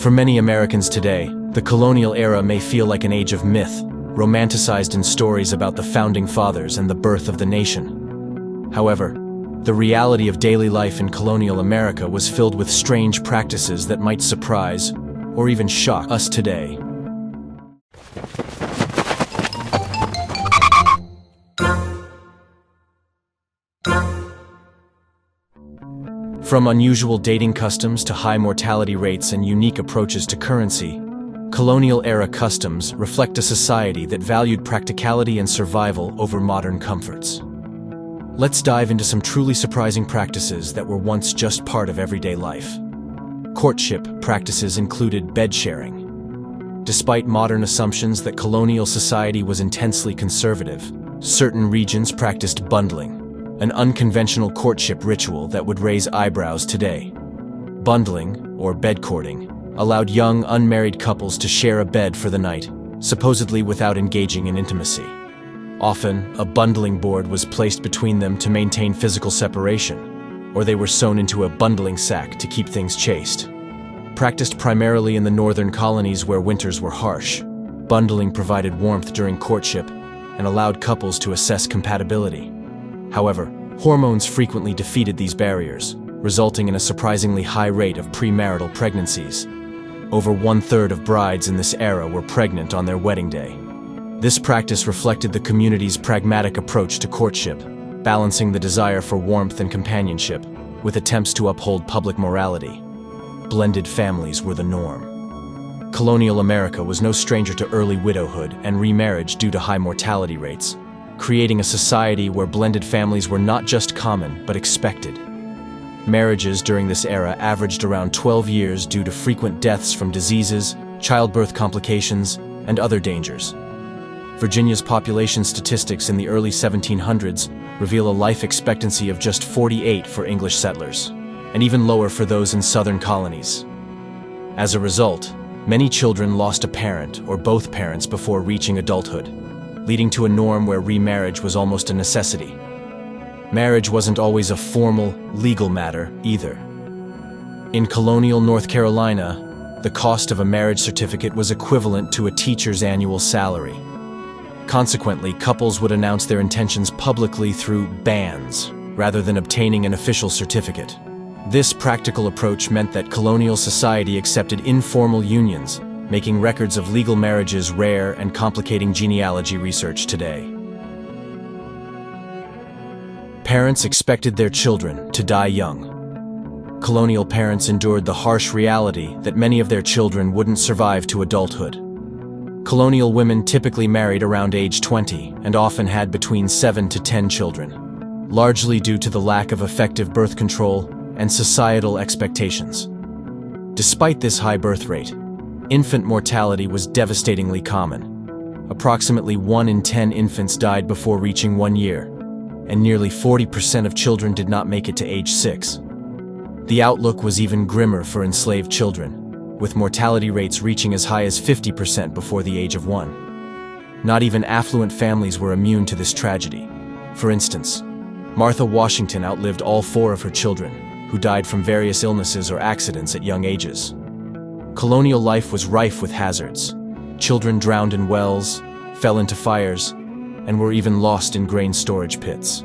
For many Americans today, the colonial era may feel like an age of myth, romanticized in stories about the founding fathers and the birth of the nation. However, the reality of daily life in colonial America was filled with strange practices that might surprise or even shock us today. From unusual dating customs to high mortality rates and unique approaches to currency, colonial-era customs reflect a society that valued practicality and survival over modern comforts. Let's dive into some truly surprising practices that were once just part of everyday life. Courtship practices included bed sharing. Despite modern assumptions that colonial society was intensely conservative, certain regions practiced bundling, an unconventional courtship ritual that would raise eyebrows today. Bundling, or bed courting, allowed young unmarried couples to share a bed for the night, supposedly without engaging in intimacy. Often, a bundling board was placed between them to maintain physical separation, or they were sewn into a bundling sack to keep things chaste. Practiced primarily in the northern colonies where winters were harsh, bundling provided warmth during courtship and allowed couples to assess compatibility. However, hormones frequently defeated these barriers, resulting in a surprisingly high rate of premarital pregnancies. Over 1/3 of brides in this era were pregnant on their wedding day. This practice reflected the community's pragmatic approach to courtship, balancing the desire for warmth and companionship with attempts to uphold public morality. Blended families were the norm. Colonial America was no stranger to early widowhood and remarriage due to high mortality rates, creating a society where blended families were not just common, but expected. Marriages during this era averaged around 12 years due to frequent deaths from diseases, childbirth complications, and other dangers. Virginia's population statistics in the early 1700s reveal a life expectancy of just 48 for English settlers, and even lower for those in southern colonies. As a result, many children lost a parent or both parents before reaching adulthood, leading to a norm where remarriage was almost a necessity. Marriage wasn't always a formal, legal matter either. In colonial North Carolina, the cost of a marriage certificate was equivalent to a teacher's annual salary. Consequently, couples would announce their intentions publicly through banns, rather than obtaining an official certificate. This practical approach meant that colonial society accepted informal unions, making records of legal marriages rare and complicating genealogy research today. Parents expected their children to die young. Colonial parents endured the harsh reality that many of their children wouldn't survive to adulthood. Colonial women typically married around age 20 and often had between 7 to 10 children, largely due to the lack of effective birth control and societal expectations. Despite this high birth rate, infant mortality was devastatingly common. Approximately 1 in 10 infants died before reaching 1 year, and nearly 40% of children did not make it to age 6. The outlook was even grimmer for enslaved children, with mortality rates reaching as high as 50% before the age of 1. Not even affluent families were immune to this tragedy. For instance, Martha Washington outlived all 4 of her children, who died from various illnesses or accidents at young ages. Colonial life was rife with hazards. Children drowned in wells, fell into fires, and were even lost in grain storage pits.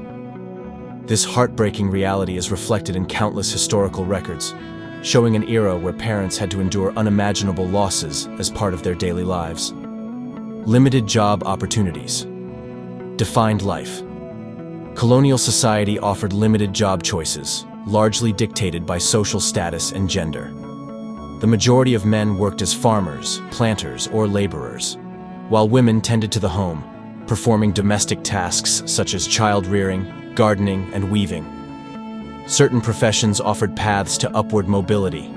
This heartbreaking reality is reflected in countless historical records, showing an era where parents had to endure unimaginable losses as part of their daily lives. Limited job opportunities defined life. Colonial society offered limited job choices, largely dictated by social status and gender. The majority of men worked as farmers, planters, or laborers, while women tended to the home, performing domestic tasks such as child-rearing, gardening, and weaving. Certain professions offered paths to upward mobility.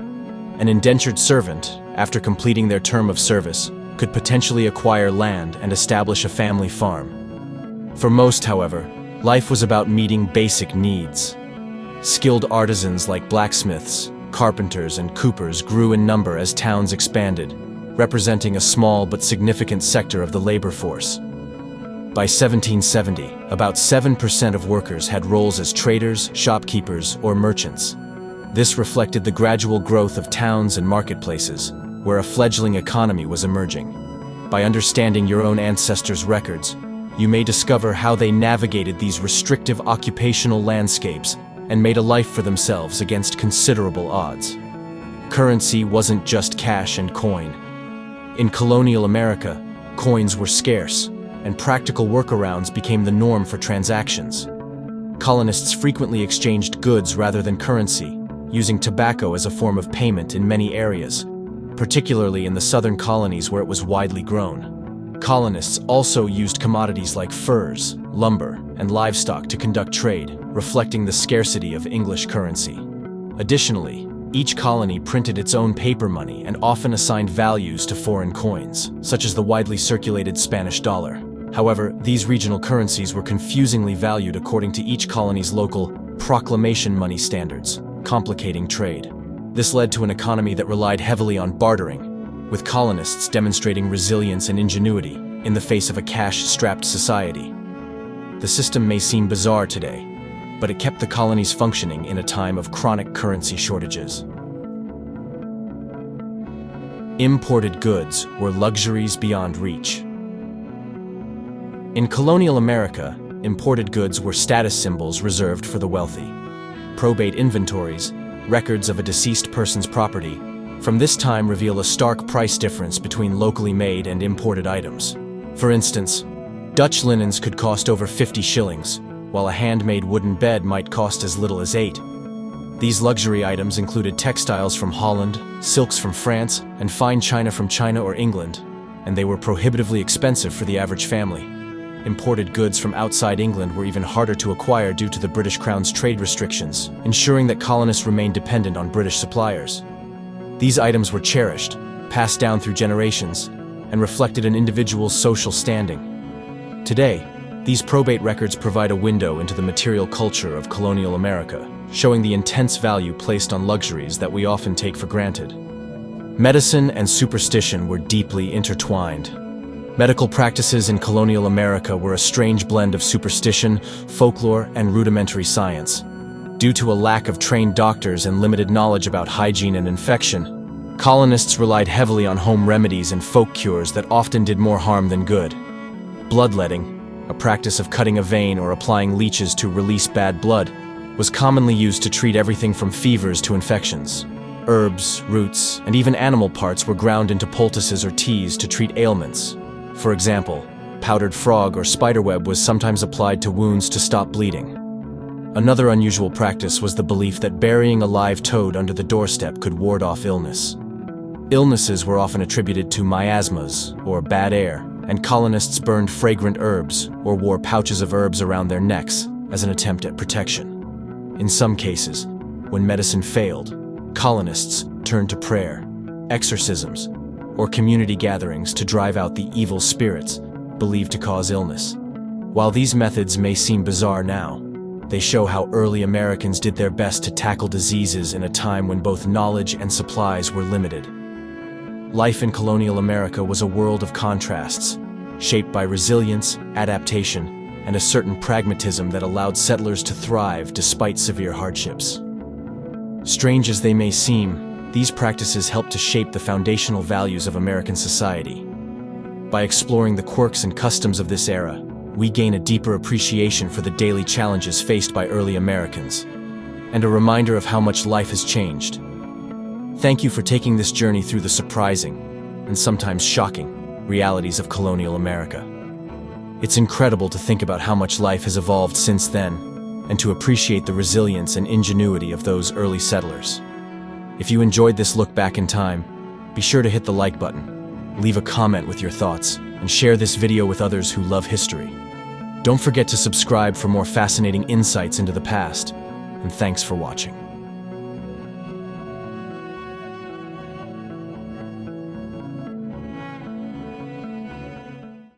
An indentured servant, after completing their term of service, could potentially acquire land and establish a family farm. For most, however, life was about meeting basic needs. Skilled artisans like blacksmiths, carpenters, and coopers grew in number as towns expanded, representing a small but significant sector of the labor force. By 1770, about 7% of workers had roles as traders, shopkeepers, or merchants. This reflected the gradual growth of towns and marketplaces, where a fledgling economy was emerging. By understanding your own ancestors' records, you may discover how they navigated these restrictive occupational landscapes and made a life for themselves against considerable odds. Currency wasn't just cash and coin. In colonial America, coins were scarce, and practical workarounds became the norm for transactions. Colonists frequently exchanged goods rather than currency, using tobacco as a form of payment in many areas, particularly in the southern colonies where it was widely grown. Colonists also used commodities like furs, lumber, and livestock to conduct trade, reflecting the scarcity of English currency. Additionally, each colony printed its own paper money and often assigned values to foreign coins, such as the widely circulated Spanish dollar. However, these regional currencies were confusingly valued according to each colony's local proclamation money standards, complicating trade. This led to an economy that relied heavily on bartering, with colonists demonstrating resilience and ingenuity in the face of a cash-strapped society. The system may seem bizarre today, but it kept the colonies functioning in a time of chronic currency shortages. Imported goods were luxuries beyond reach. In colonial America, imported goods were status symbols reserved for the wealthy. Probate inventories, records of a deceased person's property, from this time reveal a stark price difference between locally made and imported items. For instance, Dutch linens could cost over 50 shillings, while a handmade wooden bed might cost as little as 8. These luxury items included textiles from Holland, silks from France, and fine china from China or England, and they were prohibitively expensive for the average family. Imported goods from outside England were even harder to acquire due to the British Crown's trade restrictions, ensuring that colonists remained dependent on British suppliers. These items were cherished, passed down through generations, and reflected an individual's social standing. Today, these probate records provide a window into the material culture of colonial America, showing the intense value placed on luxuries that we often take for granted. Medicine and superstition were deeply intertwined. Medical practices in colonial America were a strange blend of superstition, folklore, and rudimentary science. Due to a lack of trained doctors and limited knowledge about hygiene and infection, colonists relied heavily on home remedies and folk cures that often did more harm than good. Bloodletting, a practice of cutting a vein or applying leeches to release bad blood, was commonly used to treat everything from fevers to infections. Herbs, roots, and even animal parts were ground into poultices or teas to treat ailments. For example, powdered frog or spiderweb was sometimes applied to wounds to stop bleeding. Another unusual practice was the belief that burying a live toad under the doorstep could ward off illness. Illnesses were often attributed to miasmas, or bad air, and colonists burned fragrant herbs or wore pouches of herbs around their necks as an attempt at protection. In some cases, when medicine failed, colonists turned to prayer, exorcisms, or community gatherings to drive out the evil spirits believed to cause illness. While these methods may seem bizarre now, they show how early Americans did their best to tackle diseases in a time when both knowledge and supplies were limited. Life in colonial America was a world of contrasts, shaped by resilience, adaptation, and a certain pragmatism that allowed settlers to thrive despite severe hardships. Strange as they may seem, these practices helped to shape the foundational values of American society. By exploring the quirks and customs of this era, we gain a deeper appreciation for the daily challenges faced by early Americans, and a reminder of how much life has changed. Thank you for taking this journey through the surprising, and sometimes shocking, realities of colonial America. It's incredible to think about how much life has evolved since then, and to appreciate the resilience and ingenuity of those early settlers. If you enjoyed this look back in time, be sure to hit the like button, leave a comment with your thoughts, and share this video with others who love history. Don't forget to subscribe for more fascinating insights into the past, and thanks for watching.